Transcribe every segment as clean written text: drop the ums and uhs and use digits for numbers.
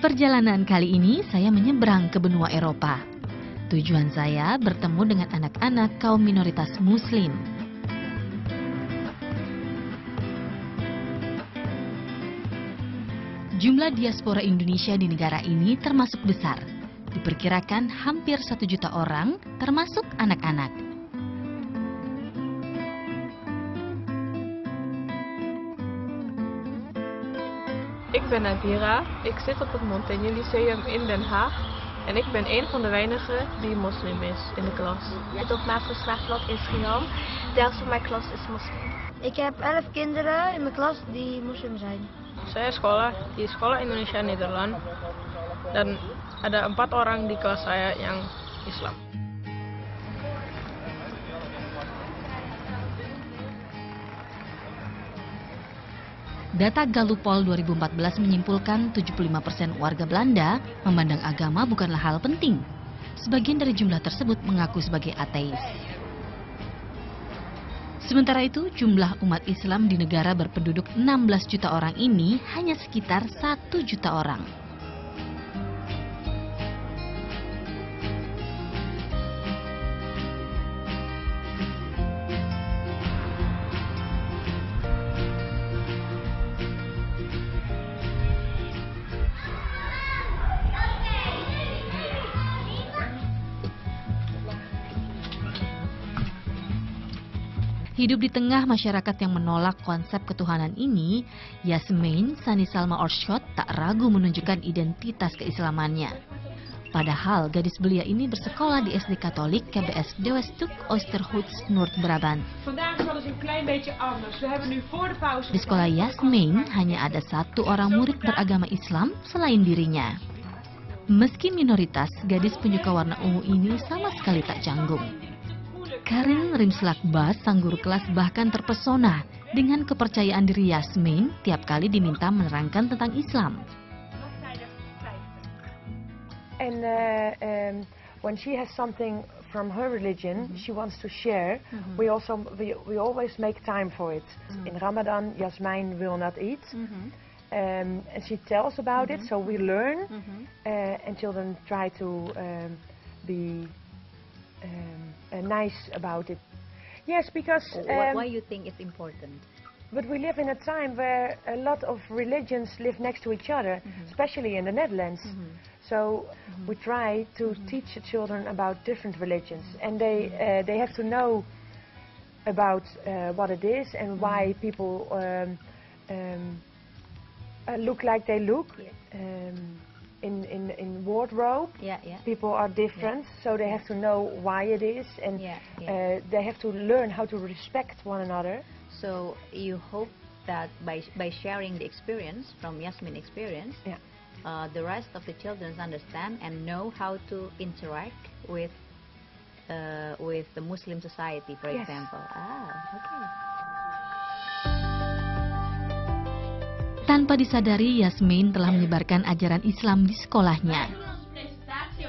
Perjalanan kali ini saya menyeberang ke benua Eropa. Tujuan saya bertemu dengan anak-anak kaum minoritas Muslim. Jumlah diaspora Indonesia di negara ini termasuk besar. Diperkirakan hampir 1 juta orang, termasuk anak-anak. Ik ben Nadira, ik zit op het Montaigne Lyceum in Den Haag en ik ben een van de weinigen die moslim is in de klas. Het op mijn geslachtblad is Gian, de helft van mijn klas is moslim. Ik heb 11 kinderen in mijn klas die moslim zijn. Saya sekolah di sekolah Indonesia Nederland dan ada 4 orang di kelas saya yang Islam. Data Gallupol 2014 menyimpulkan 75% warga Belanda memandang agama bukanlah hal penting. Sebagian dari jumlah tersebut mengaku sebagai ateis. Sementara itu, jumlah umat Islam di negara berpenduduk 16 juta orang ini hanya sekitar 1 juta orang. Hidup di tengah masyarakat yang menolak konsep ketuhanan ini, Yasmin Sani Salma Orshot tak ragu menunjukkan identitas keislamannya. Padahal gadis belia ini bersekolah di SD Katolik KBS Dewestuk Oosterhout, Noord-Brabant. Di sekolah Yasmin hanya ada 1 orang murid beragama Islam selain dirinya. Meski minoritas, gadis penyuka warna ungu ini sama sekali tak canggung. Karin Rimslakbas, sang guru kelas, bahkan terpesona dengan kepercayaan diri Yasmin tiap kali diminta menerangkan tentang Islam. And when she has something from her religion, she wants to share. We always make time for it. In Ramadan, Yasmin will not eat, and she tells about it, so we learn, and children try to be nice about it. Yes, because why you think it's important? But we live in a time where a lot of religions live next to each other, especially in the Netherlands. So we try to teach the children about different religions, and they have to know about what it is and why people look like they look. In wardrobe, people are different, so they have to know why it is, and they have to learn how to respect one another. So you hope that by sharing the experience from Yasmin experience, the rest of the children understand and know how to interact with the Muslim society, for example. Okay. Tanpa disadari, Yasmin telah menyebarkan ajaran Islam di sekolahnya.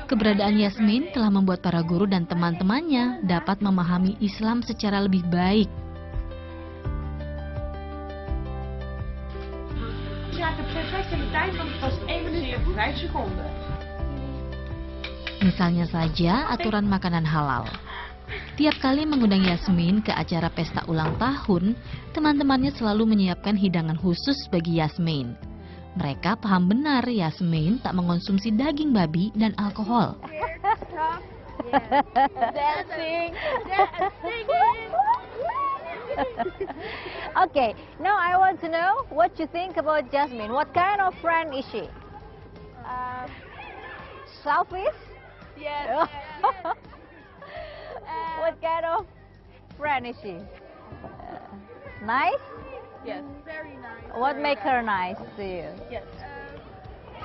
Keberadaan Yasmin telah membuat para guru dan teman-temannya dapat memahami Islam secara lebih baik. Misalnya saja aturan makanan halal. Tiap kali mengundang Yasmin ke acara pesta ulang tahun, teman-temannya selalu menyiapkan hidangan khusus bagi Yasmin. Mereka paham benar Yasmin tak mengonsumsi daging babi dan alkohol. Okay, now I want to know what you think about Yasmin. What kind of friend is she? Selfish? Yes. What kind of friend is she? Nice? Yes, very nice. What makes her nice to you? Yes.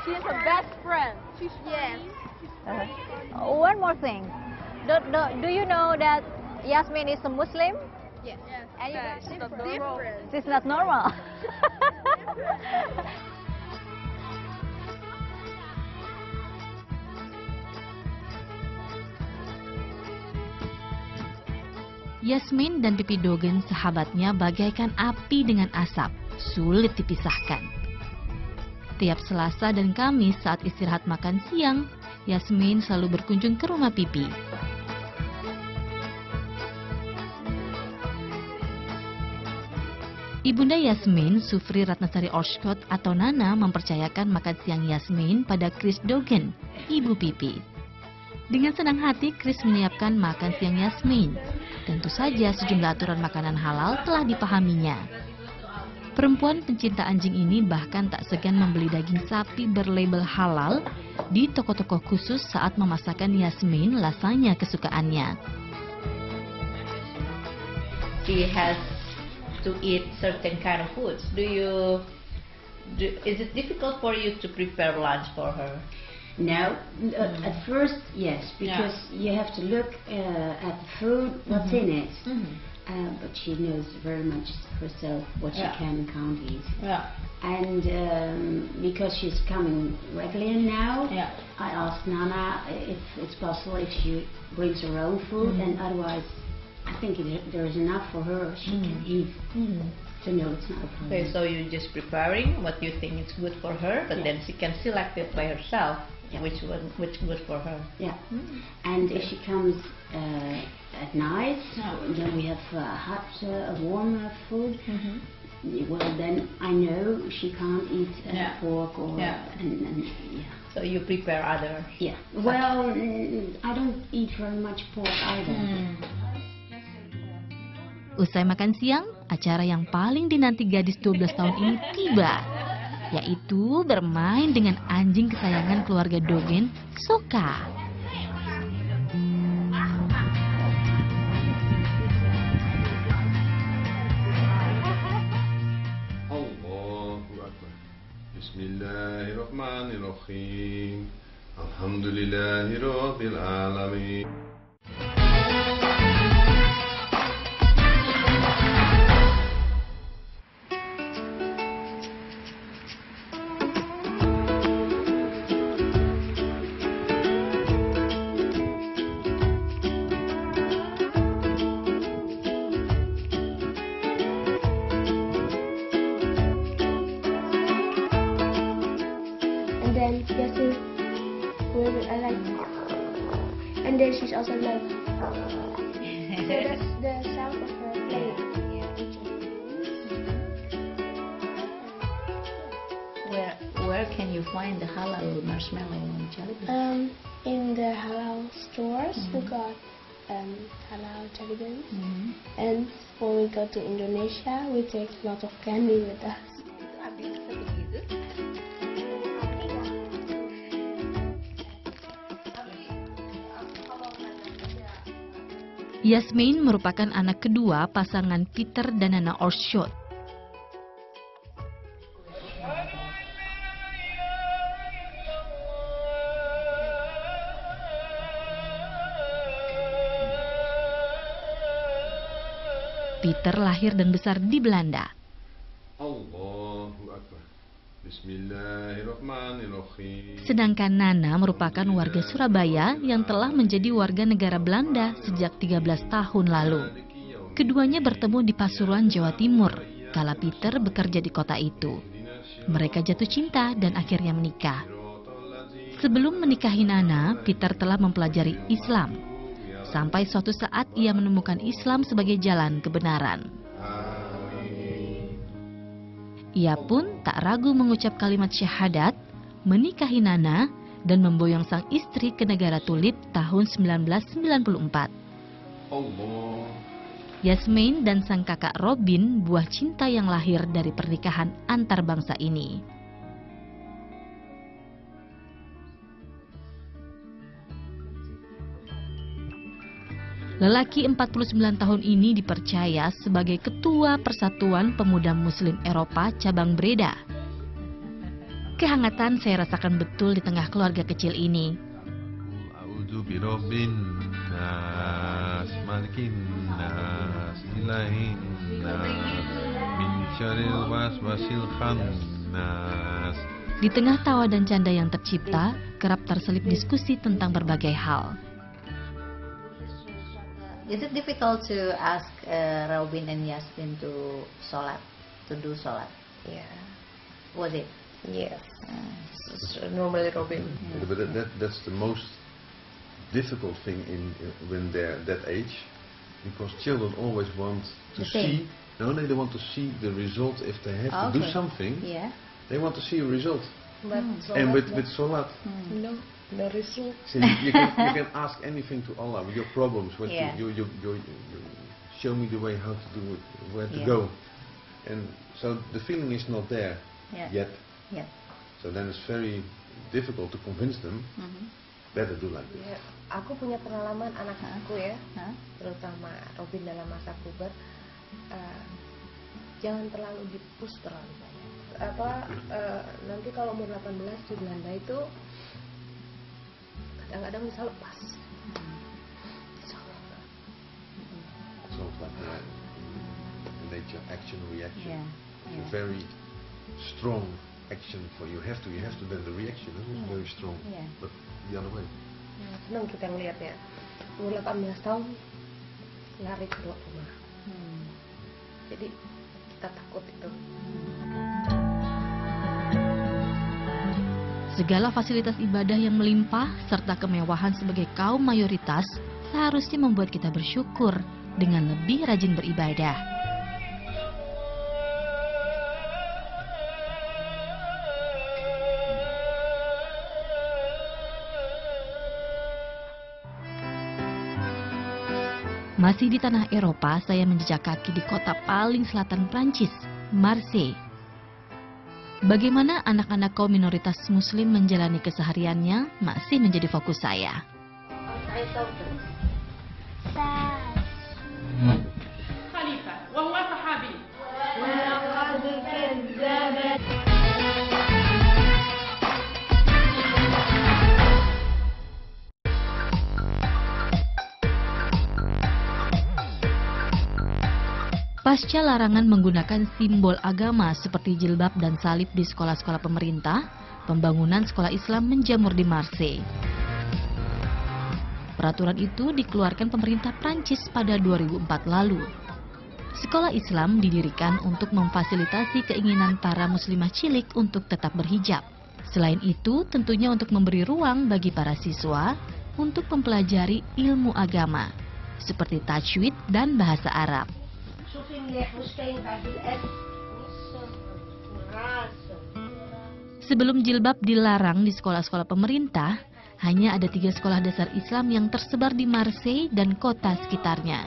She's the best friend. She's funny. One more thing. Do you know that Yasmin is a Muslim? Yes. And you guys She's not normal. She's not normal. Yasmin dan Pipi Dogen, sahabatnya, bagaikan api dengan asap, sulit dipisahkan. Setiap Selasa dan Kamis saat istirahat makan siang, Yasmin selalu berkunjung ke rumah Pipi. Ibunda Yasmin, Sufri Ratnasari Orskot atau Nana, mempercayakan makan siang Yasmin pada Chris Dogen, ibu Pipi. Dengan senang hati, Chris menyiapkan makan siang Yasmin. Tentu saja sejumlah aturan makanan halal telah dipahaminya. Perempuan pencinta anjing ini bahkan tak segan membeli daging sapi berlabel halal di toko-toko khusus saat memasakkan Yasmin lasagna kesukaannya. She has to eat certain kind of foods. Is it difficult for you to prepare lunch for her? No, at first yes, because you have to look at the food, what's in it. But she knows very much herself what she can and can't eat. And because she's coming regularly now, I asked Nana if it's possible if she brings her own food, and otherwise I think there is enough for her, she can eat. So no, it's not a problem. Okay, so you're just preparing what you think is good for her, but then she can select it by herself. Which good for her. And if she comes at night, then we have hot, warm food. Well, then I know she can't eat pork or So you prepare other. Well, I don't eat very much pork either. Usai makan siang, acara yang paling dinanti gadis 12 tahun ini tiba, yaitu bermain dengan anjing kesayangan keluarga Dogen, Soka. Allahu Akbar. Bismillahirrahmanirrahim. Alhamdulillahirabbil alamin. And then she's also like, so that's the sound of her playing. Where can you find the halal marshmallow and jelly beans? In the halal stores we got halal jelly beans, and when we go to Indonesia we take a lot of candy with us. Yasmin merupakan anak kedua pasangan Peter dan Nana Orskot. Peter lahir dan besar di Belanda. Allahu Akbar. Bismillahirrahmanirrahim. Sedangkan Nana merupakan warga Surabaya yang telah menjadi warga negara Belanda sejak 13 tahun lalu. Keduanya bertemu di Pasuruan, Jawa Timur, kala Peter bekerja di kota itu. Mereka jatuh cinta dan akhirnya menikah. Sebelum menikahi Nana, Peter telah mempelajari Islam. Sampai suatu saat ia menemukan Islam sebagai jalan kebenaran. Ia pun tak ragu mengucap kalimat syahadat, menikahi Nana, dan memboyong sang istri ke negara Tulip tahun 1994. Yasmin dan sang kakak Robin buah cinta yang lahir dari pernikahan antar bangsa ini. Lelaki 49 tahun ini dipercaya sebagai ketua Persatuan Pemuda Muslim Eropa cabang Breda. Kehangatan saya rasakan betul di tengah keluarga kecil ini. A'udzu birabbin nas, malikin nas, ilahin nas, min syarril waswasil khannas. Di tengah tawa dan canda yang tercipta, kerap terselip diskusi tentang berbagai hal. Is it difficult to ask Robin and Yasmin to do sholat? Yeah. Was it? Yes. Normally Robin. But that's the most difficult thing when they're that age, because children always want to see. No, they want to see the result. If they have to do something, they want to see a result. And with Salat, no result. So you can ask anything to Allah with your problems. What you show me the way how to do it, where to go, and so the feeling is not there yet. So then it's very difficult to convince them. Better do like this. Aku punya pengalaman anak-anakku ya, terutama Robin dalam masa puber. Jangan terlalu di-push terlalu banyak. Nanti kalau umur 18 di Belanda itu kadang-kadang bisa lepas. So it's like nature, action, reaction. A very strong action for you. Have to then the reaction is very strong. But the other way. Senang kita ngelihatnya. Umur 18 tahun lari keluar rumah. Jadi kita takut itu. Segala fasilitas ibadah yang melimpah serta kemewahan sebagai kaum mayoritas seharusnya membuat kita bersyukur dengan lebih rajin beribadah. Masih di tanah Eropa, saya menjejak kaki di kota paling selatan Prancis, Marseille. Bagaimana anak-anak kaum minoritas muslim menjalani kesehariannya masih menjadi fokus saya. Khalifa, wa huwa sahabi. Pasca larangan menggunakan simbol agama seperti jilbab dan salib di sekolah-sekolah pemerintah, pembangunan sekolah Islam menjamur di Marseille. Peraturan itu dikeluarkan pemerintah Prancis pada 2004 lalu. Sekolah Islam didirikan untuk memfasilitasi keinginan para muslimah cilik untuk tetap berhijab. Selain itu, tentunya untuk memberi ruang bagi para siswa untuk mempelajari ilmu agama, seperti tajwid dan bahasa Arab. Sebelum jilbab dilarang di sekolah-sekolah pemerintah, hanya ada 3 sekolah dasar Islam yang tersebar di Marseille dan kota sekitarnya.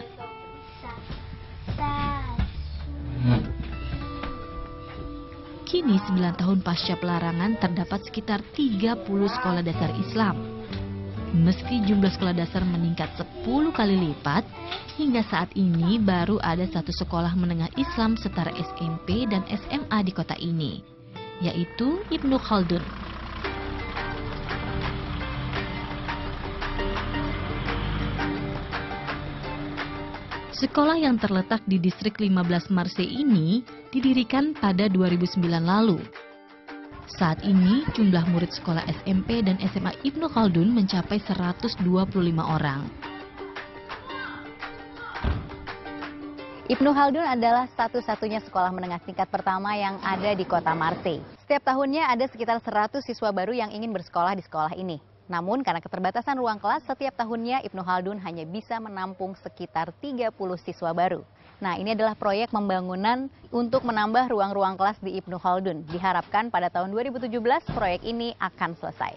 Kini 9 tahun pasca pelarangan terdapat sekitar 30 sekolah dasar Islam. Meski jumlah sekolah dasar meningkat 10 kali lipat, hingga saat ini baru ada 1 sekolah menengah Islam setara SMP dan SMA di kota ini, yaitu Ibnu Khaldun. Sekolah yang terletak di distrik 15 Marseille ini didirikan pada 2009 lalu. Saat ini, jumlah murid sekolah SMP dan SMA Ibnu Khaldun mencapai 125 orang. Ibnu Khaldun adalah satu-satunya sekolah menengah tingkat pertama yang ada di kota Marseille. Setiap tahunnya ada sekitar 100 siswa baru yang ingin bersekolah di sekolah ini. Namun karena keterbatasan ruang kelas, setiap tahunnya Ibnu Khaldun hanya bisa menampung sekitar 30 siswa baru. Nah, ini adalah proyek pembangunan untuk menambah ruang-ruang kelas di Ibnu Khaldun. Diharapkan pada tahun 2017 proyek ini akan selesai.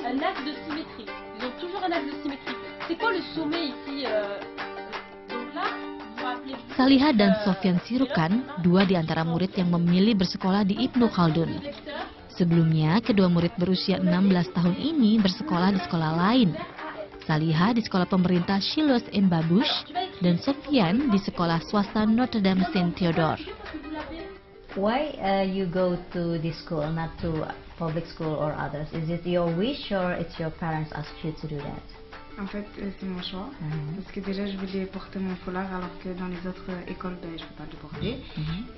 Un axe de symétrie. Ils ont toujours un axe de symétrie. C'est quoi le sommet ici? Donc là, vous rappelez. Saliha dan Sofyan Sirukan, 2 di antara murid yang memilih bersekolah di Ibnu Khaldun. Sebelumnya, kedua murid berusia 16 tahun ini bersekolah di sekolah lain. Saliha di sekolah pemerintah Chilos Mbabouche dan Sofyan di sekolah swasta Notre Dame Saint Theodore. Why you go to this school, not to public school or others? Is it your wish or it's your parents asked you to do that? En fait, c'est mon choix. Parce que déjà, je voulais porter mon foulard alors que dans les autres écoles, je ne peux pas le porter.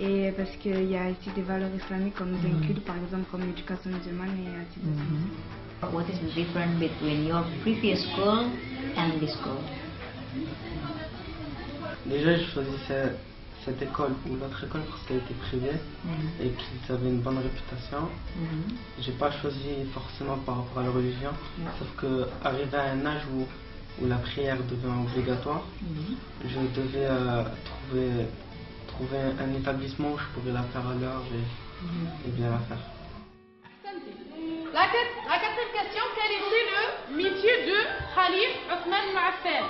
Et parce qu'il y a ici des valeurs islamiques qu'on nous inculque, par exemple, comme l'éducation musulmane et ainsi de suite. What is the difference between your previous school and this school? Déjà, je choisissais cette école ou l'autre école parce qu'elle était privée et qu'ils avaient une bonne réputation. J'ai pas choisi forcément par rapport à la religion, sauf que arrivé à un âge où la prière devient obligatoire, je devais trouver un établissement où je pourrais la faire à l'heure et bien la faire. La quatrième question, quel était le métier de Khalif Othman ibn Affan?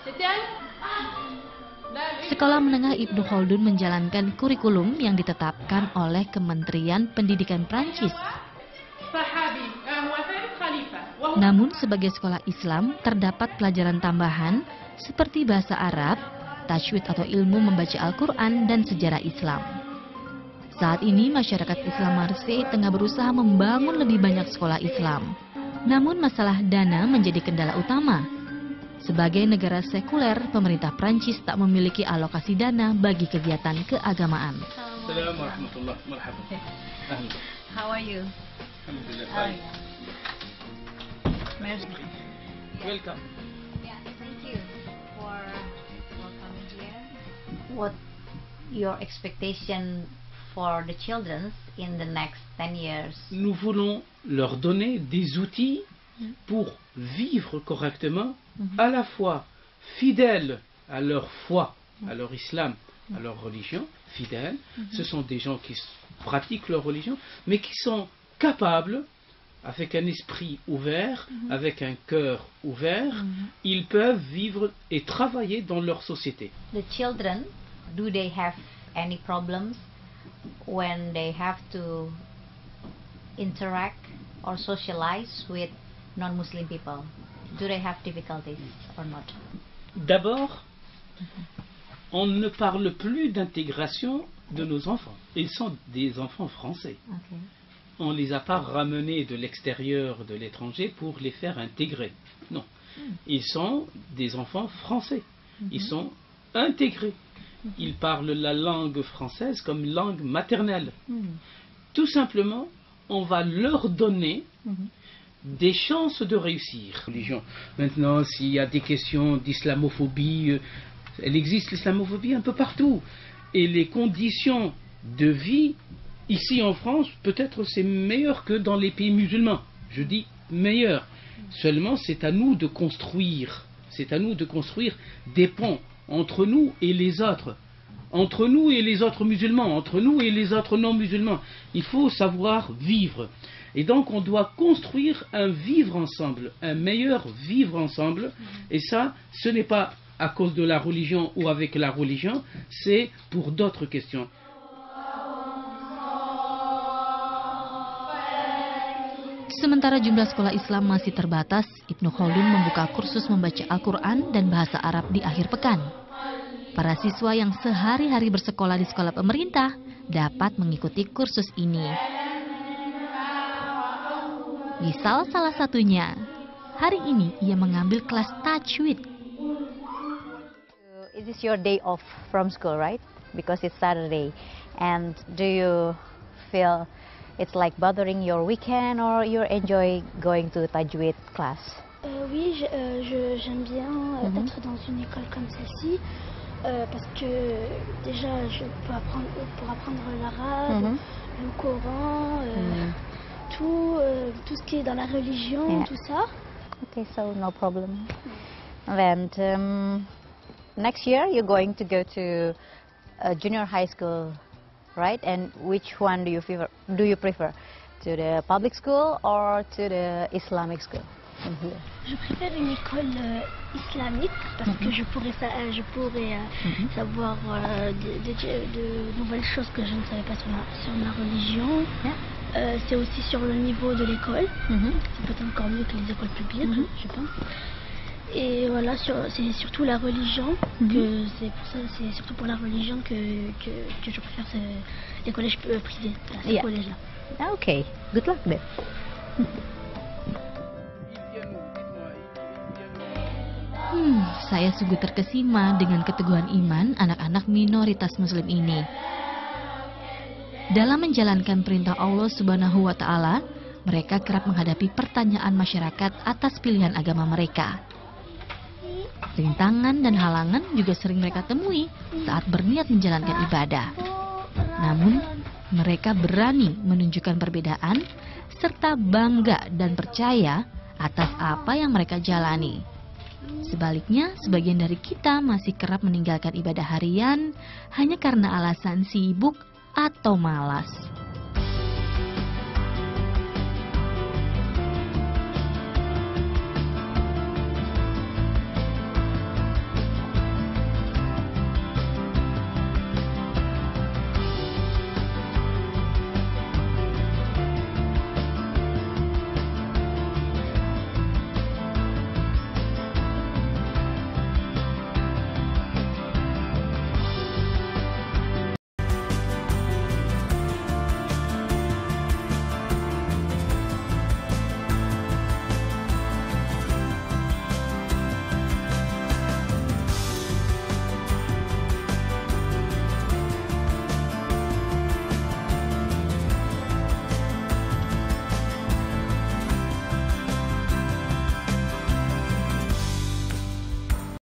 C'était Sekolah Menengah Ibnu Khaldun menjalankan kurikulum yang ditetapkan oleh Kementerian Pendidikan Prancis. Namun sebagai sekolah Islam terdapat pelajaran tambahan seperti bahasa Arab, tajwid atau ilmu membaca Al-Quran dan sejarah Islam. Saat ini masyarakat Islam Marseille tengah berusaha membangun lebih banyak sekolah Islam. Namun masalah dana menjadi kendala utama. Sebagai negara sekuler, pemerintah Prancis tak memiliki alokasi dana bagi kegiatan keagamaan. Assalamualaikum warahmatullahi wabarakatuh. How are you? Alhamdulillah. Welcome. Yeah, thank you for coming here. What your expectation for the children in the next 10 years? Nous voulons leur donner des outils pour vivre correctement, à la fois fidèles à leur foi, à leur islam, à leur religion, fidèles. Ce sont des gens qui pratiquent leur religion, mais qui sont capables, avec un esprit ouvert, avec un cœur ouvert, ils peuvent vivre et travailler dans leur société. The children, do they have any problems when they have to interact or socialize with non-Muslim people? Do they have difficulties or not? D'abord, on ne parle plus d'intégration de nos enfants. Ils sont des enfants français. Okay. On ne les a pas ramenés de l'extérieur, de l'étranger, pour les faire intégrer. Non. Ils sont des enfants français. Ils sont intégrés. Ils parlent la langue française comme langue maternelle. Tout simplement, on va leur donner des chances de réussir. Maintenant, s'il y a des questions d'islamophobie, elle existe l'islamophobie un peu partout. Et les conditions de vie, ici en France, peut-être c'est meilleur que dans les pays musulmans. Je dis meilleur. Seulement, c'est à nous de construire. C'est à nous de construire des ponts entre nous et les autres. Entre nous et les autres musulmans, entre nous et les autres non-musulmans. Il faut savoir vivre. Et donc on doit construire un vivre ensemble, un meilleur vivre ensemble. Et ça, ce n'est pas à cause de la religion ou avec la religion, c'est pour d'autres questions. Sementara jumlah sekolah Islam masih terbatas, Ibnu Khaldun membuka kursus membaca Al-Quran dan bahasa Arab di akhir pekan. Para siswa yang sehari-hari bersekolah di sekolah pemerintah dapat mengikuti kursus ini. Wisal salah satunya. Hari ini ia mengambil kelas tajwid. It is your day off from school, right? Because it's Saturday. And do you feel it's like bothering your weekend or you enjoy going to tajwid class? Oui, j'aime bien être dans une école comme celle-ci. Parce que déjà pour apprendre l'arabe, le Coran, tout ce qui est dans la religion, tout ça. Okay, so no problem. And next year you're going to go to junior high school, right? And which one do you prefer? To the public school or to the Islamic school? Je préfère une école islamique parce que je pourrais savoir de nouvelles choses que je ne savais pas sur ma religion. C'est aussi sur le niveau de l'école. C'est peut-être encore mieux que les écoles publiques, je pense. Et voilà, c'est surtout la religion que c'est surtout pour la religion que je préfère les collèges privés, ces collèges-là. Okay, good luck then. Saya sungguh terkesima dengan keteguhan iman anak-anak minoritas Muslim ini. Dalam menjalankan perintah Allah Subhanahu wa Ta'ala, mereka kerap menghadapi pertanyaan masyarakat atas pilihan agama mereka. Rintangan dan halangan juga sering mereka temui saat berniat menjalankan ibadah. Namun, mereka berani menunjukkan perbedaan serta bangga dan percaya atas apa yang mereka jalani. Sebaliknya, sebagian dari kita masih kerap meninggalkan ibadah harian hanya karena alasan sibuk atau malas.